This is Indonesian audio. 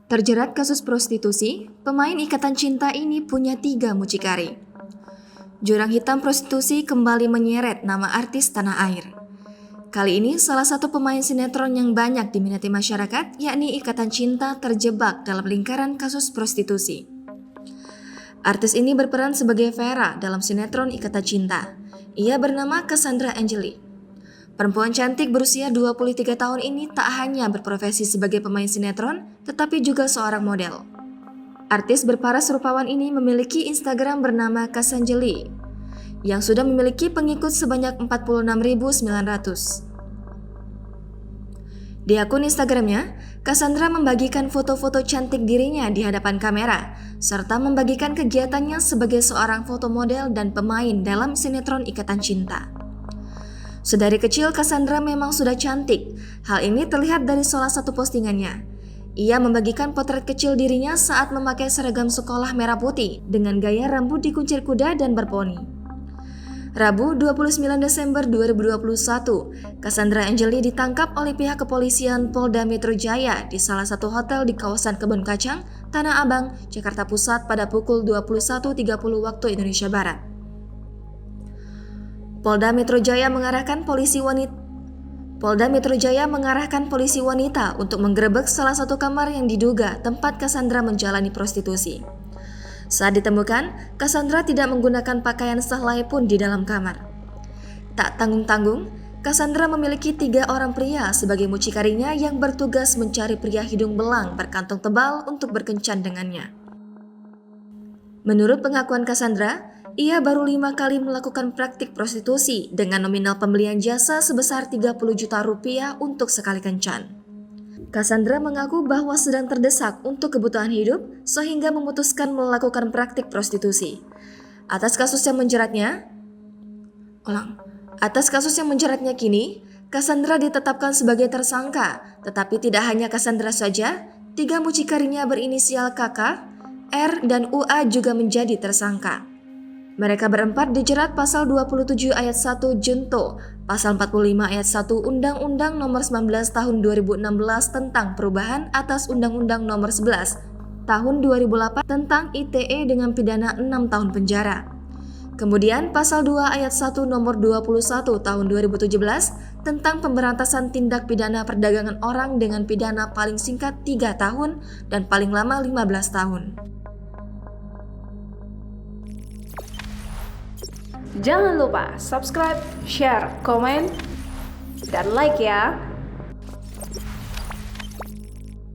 Terjerat kasus prostitusi, pemain Ikatan Cinta ini punya 3 mucikari. Jurang hitam prostitusi kembali menyeret nama artis tanah air. Kali ini salah satu pemain sinetron yang banyak diminati masyarakat, yakni Ikatan Cinta, terjebak dalam lingkaran kasus prostitusi. Artis ini berperan sebagai Vera dalam sinetron Ikatan Cinta. Ia bernama Cassandra Angeli. Perempuan cantik berusia 23 tahun ini tak hanya berprofesi sebagai pemain sinetron, tetapi juga seorang model. Artis berparas rupawan ini memiliki Instagram bernama Cassandra, yang sudah memiliki pengikut sebanyak 46.900. Di akun Instagramnya, Cassandra membagikan foto-foto cantik dirinya di hadapan kamera, serta membagikan kegiatannya sebagai seorang foto model dan pemain dalam sinetron Ikatan Cinta. Sedari kecil, Cassandra memang sudah cantik. Hal ini terlihat dari salah satu postingannya. Ia membagikan potret kecil dirinya saat memakai seragam sekolah merah putih dengan gaya rambut dikuncir kuda dan berponi. Rabu 29 Desember 2021, Cassandra Angeli ditangkap oleh pihak kepolisian Polda Metro Jaya di salah satu hotel di kawasan Kebon Kacang, Tanah Abang, Jakarta Pusat pada pukul 21.30 waktu Indonesia Barat. Polda Metro Jaya mengarahkan polisi wanita untuk menggerebek salah satu kamar yang diduga tempat Cassandra menjalani prostitusi. Saat ditemukan, Cassandra tidak menggunakan pakaian sehelai pun di dalam kamar. Tak tanggung-tanggung, Cassandra memiliki 3 orang pria sebagai mucikarinya yang bertugas mencari pria hidung belang berkantong tebal untuk berkencan dengannya. Menurut pengakuan Cassandra, ia baru 5 kali melakukan praktik prostitusi dengan nominal pembelian jasa sebesar 30 juta rupiah untuk sekali kencan. Cassandra mengaku bahwa sedang terdesak untuk kebutuhan hidup sehingga memutuskan melakukan praktik prostitusi. Atas kasus yang menjeratnya kini, Cassandra ditetapkan sebagai tersangka, tetapi tidak hanya Cassandra saja, 3 mucikarinya berinisial KK, R, dan UA juga menjadi tersangka. Mereka berempat dijerat pasal 27 ayat 1 Junto, pasal 45 ayat 1 Undang-Undang Nomor 19 Tahun 2016 tentang perubahan atas Undang-Undang Nomor 11 Tahun 2008 tentang ITE dengan pidana 6 tahun penjara. Kemudian pasal 2 ayat 1 Nomor 21 Tahun 2017 tentang pemberantasan tindak pidana perdagangan orang dengan pidana paling singkat 3 tahun dan paling lama 15 tahun. Jangan lupa subscribe, share, komen, dan like ya.